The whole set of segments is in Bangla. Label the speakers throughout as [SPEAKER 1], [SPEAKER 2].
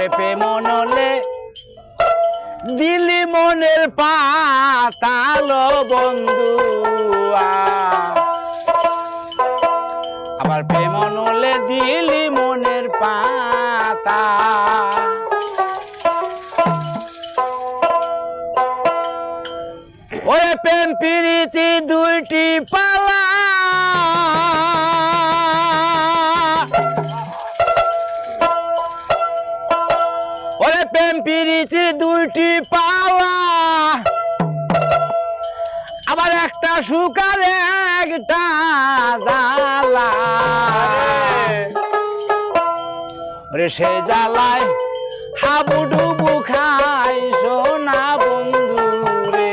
[SPEAKER 1] প্রেমনলে দিলি মনের পাতালো বন্ধু আবার প্রেমনলে দিলি মনের পাতা ওরে প্রেম প্রীতি দুইটি পালা ওরে প্রেম প্রীতি দুইটি পালা আবার একটা সুকার একটা জ্বালা ওরে সে জ্বালায় হাবুডুবু খাই সোনা বন্ধু রে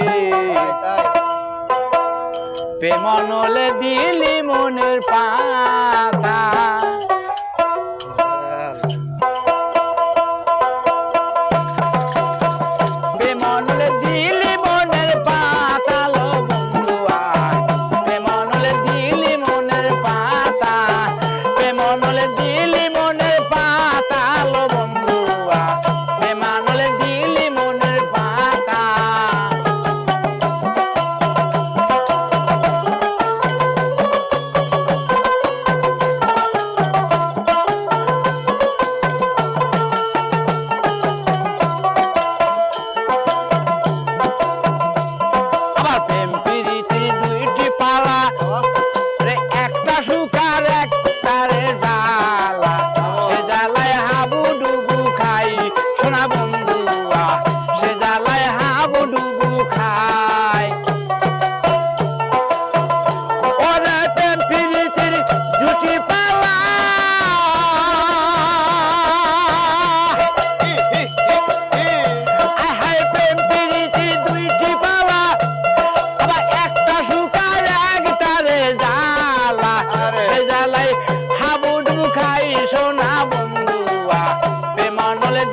[SPEAKER 1] প্রেমনলে দিলি মনের পাতা প্রেমনলে দিলি মনের পাতা লো বন্ধুয়া প্রেমনলে দিলি মনের পাতা প্রেমনলে দিলি মনের পাতা লো বন্ধুয়া প্রেমনলে দিলি মনের পাতা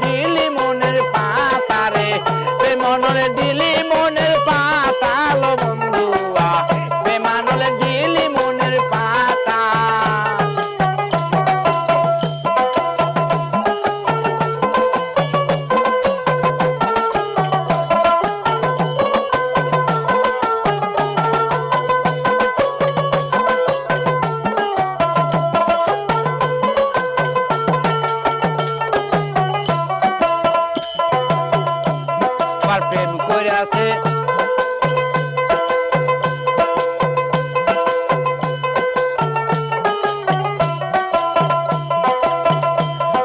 [SPEAKER 1] দিলি মনের পাতা রে প্রেমনলে দিলি মনের পাতা লো বন্ধুয়া প্রেমনলে দিলি মনের পাতা প্রেম করে আছে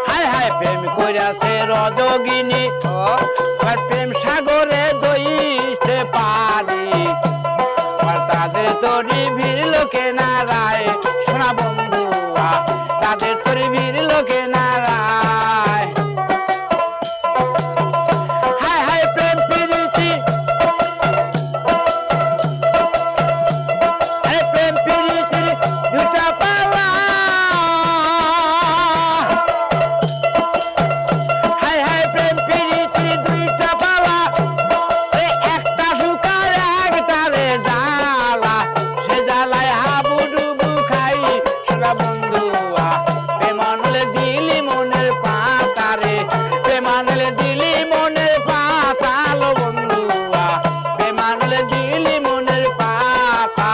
[SPEAKER 1] হায় হায় প্রেম করে আছে রজগিনী আর প্রেম সাগরে দইছে পারি আর তাদের তরি ভিড় লোকে নারায় সোনা বন্ধুয়া তাদের তরি ভিড় লোকে নারায় প্রেমনলে দিলি মনের পাতা রে প্রেমনলে দিলি মনের পাতা লো বন্ধুয়া প্রেমনলে দিলি মনের পাতা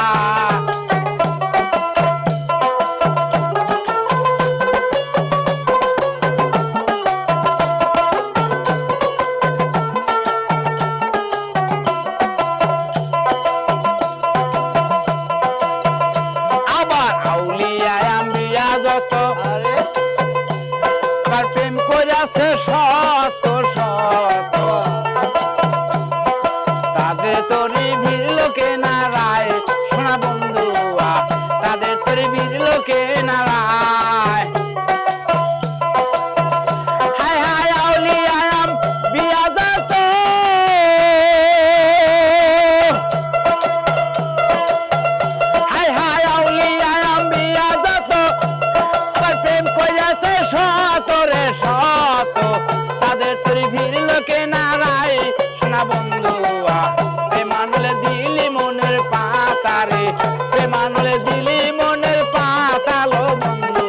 [SPEAKER 1] আবার আউলিয়া আম্বিয়া যত প্রেম করেছে শত শত তাদের তরি ভিড় লোকে নারায় সোনা বন্ধুয়া তাদের তরি ভিড় লোকে নারায় হায় হায় আউলিয়া আম্বিয়া যত হায় হায় আউলিয়া আম্বিয়া যত প্রেম করেছে শত রে শত তাদের তরি ভিড় লোকে নারায় সোনা বন্ধুয়া প্রেমনলে দিলি মনের পাতা রে প্রেমনলে দিলি মনের পাতা লো বন্ধু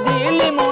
[SPEAKER 1] দিলি মনের